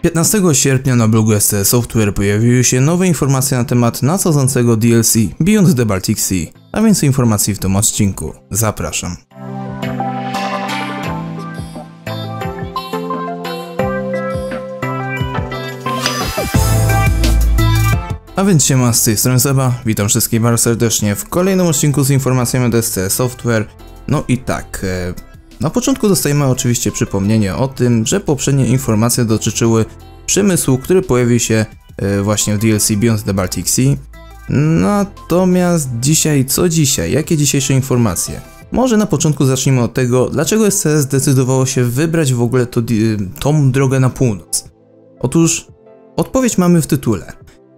15 sierpnia na blogu SCS Software pojawiły się nowe informacje na temat nadchodzącego DLC Beyond the Baltic Sea, a więcej informacji w tym odcinku. Zapraszam. A więc siema, z tej strony Seba, witam wszystkich bardzo serdecznie w kolejnym odcinku z informacjami od SCS Software. No i tak, na początku dostajemy oczywiście przypomnienie o tym, że poprzednie informacje dotyczyły przemysłu, który pojawił się właśnie w DLC Beyond the Baltic Sea. Natomiast dzisiaj, co dzisiaj? Jakie dzisiejsze informacje? Może na początku zacznijmy od tego, dlaczego SCS zdecydowało się wybrać w ogóle tą drogę na północ. Otóż odpowiedź mamy w tytule.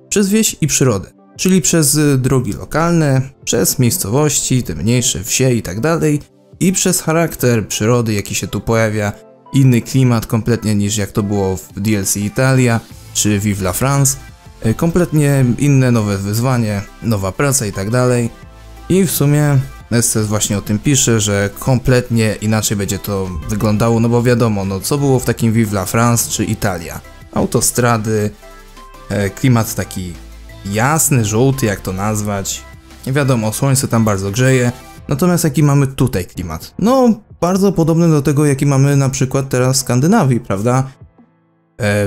Przez wieś i przyrodę, czyli przez drogi lokalne, przez miejscowości, te mniejsze wsie i tak dalej, i przez charakter przyrody, jaki się tu pojawia, inny klimat kompletnie niż jak to było w DLC Italia czy Vive la France, kompletnie inne nowe wyzwanie, nowa praca i tak dalej. I w sumie SCS właśnie o tym pisze, że kompletnie inaczej będzie to wyglądało, no bo wiadomo, no co było w takim Vive la France czy Italia. Autostrady, klimat taki jasny, żółty, jak to nazwać. Nie wiadomo, słońce tam bardzo grzeje. Natomiast jaki mamy tutaj klimat? No, bardzo podobny do tego, jaki mamy na przykład teraz w Skandynawii, prawda?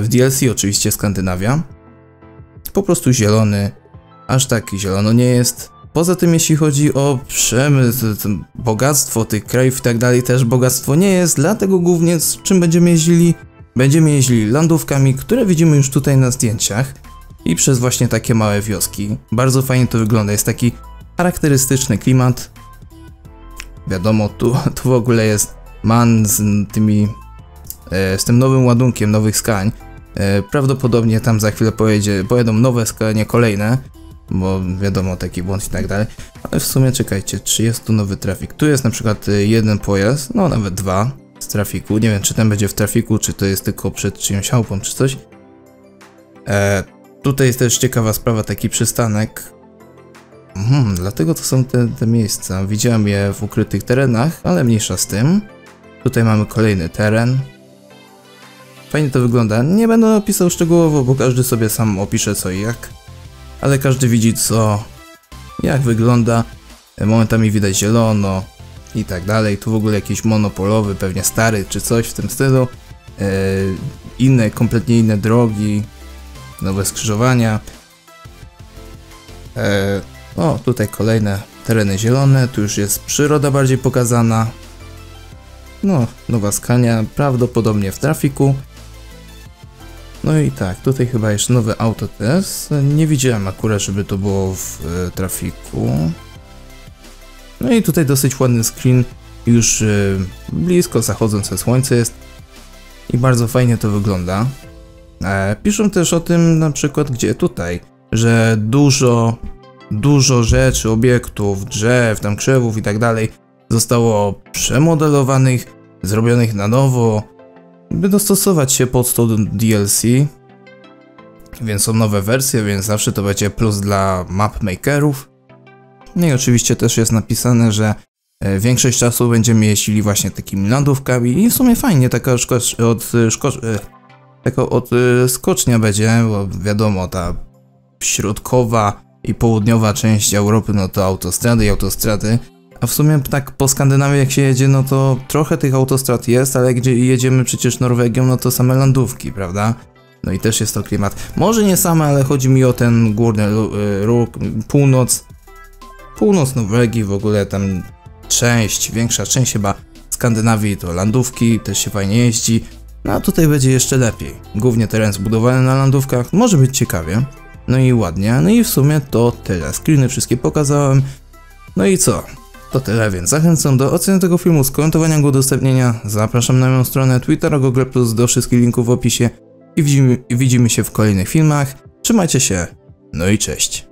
W DLC oczywiście Skandynawia. Po prostu zielony. Aż tak zielono nie jest. Poza tym jeśli chodzi o przemysł, bogactwo tych krajów i tak dalej, też bogactwo nie jest. Dlatego głównie z czym będziemy jeździli? Będziemy jeździli landówkami, które widzimy już tutaj na zdjęciach. I przez właśnie takie małe wioski. Bardzo fajnie to wygląda, jest taki charakterystyczny klimat. Wiadomo, tu w ogóle jest man z tym nowym ładunkiem nowych skań. Prawdopodobnie tam za chwilę pojedą nowe skanie kolejne, bo wiadomo, taki błąd i tak dalej. Ale w sumie czekajcie, czy jest tu nowy trafik? Tu jest na przykład jeden pojazd, no nawet dwa z trafiku. Nie wiem, czy ten będzie w trafiku, czy to jest tylko przed czyjąś chałupą, czy coś. Tutaj jest też ciekawa sprawa, taki przystanek. Dlatego to są te miejsca. Widziałem je w ukrytych terenach, ale mniejsza z tym. Tutaj mamy kolejny teren. Fajnie to wygląda. Nie będę opisał szczegółowo, bo każdy sobie sam opisze co i jak. Ale każdy widzi jak wygląda. Momentami widać zielono i tak dalej. Tu w ogóle jakiś monopolowy, pewnie stary czy coś w tym stylu. Kompletnie inne drogi. Nowe skrzyżowania. O, tutaj kolejne tereny zielone, tu już jest przyroda bardziej pokazana. No, nowa skania, prawdopodobnie w trafiku. No i tak, tutaj chyba jeszcze nowe auto też. Nie widziałem akurat, żeby to było w trafiku. No i tutaj dosyć ładny screen, już blisko zachodzące słońce jest. I bardzo fajnie to wygląda. Piszą też o tym na przykład, gdzie tutaj, że dużo rzeczy, obiektów, drzew, tam krzewów i tak dalej zostało przemodelowanych, zrobionych na nowo, by dostosować się pod to DLC. Więc są nowe wersje, więc zawsze to będzie plus dla mapmakerów. No i oczywiście też jest napisane, że większość czasu będziemy jeździli właśnie takimi landówkami i w sumie fajnie, taka skocznia będzie, bo wiadomo, ta środkowa i południowa część Europy, no to autostrady, a w sumie tak po Skandynawii jak się jedzie, no to trochę tych autostrad jest, ale gdzie jedziemy przecież Norwegią, no to same landówki, prawda? No i też jest to klimat, może nie same, ale chodzi mi o ten górny róg, północ Norwegii, w ogóle tam większa część chyba Skandynawii to landówki, też się fajnie jeździ, no a tutaj będzie jeszcze lepiej, głównie teren zbudowany na landówkach, może być ciekawie. No i ładnie, no i w sumie to tyle, screeny wszystkie pokazałem. No i co? To tyle, więc zachęcam do oceny tego filmu, skomentowania go, udostępnienia. Zapraszam na moją stronę Twittera, Google+, do wszystkich linków w opisie. I widzimy się w kolejnych filmach. Trzymajcie się, no i cześć.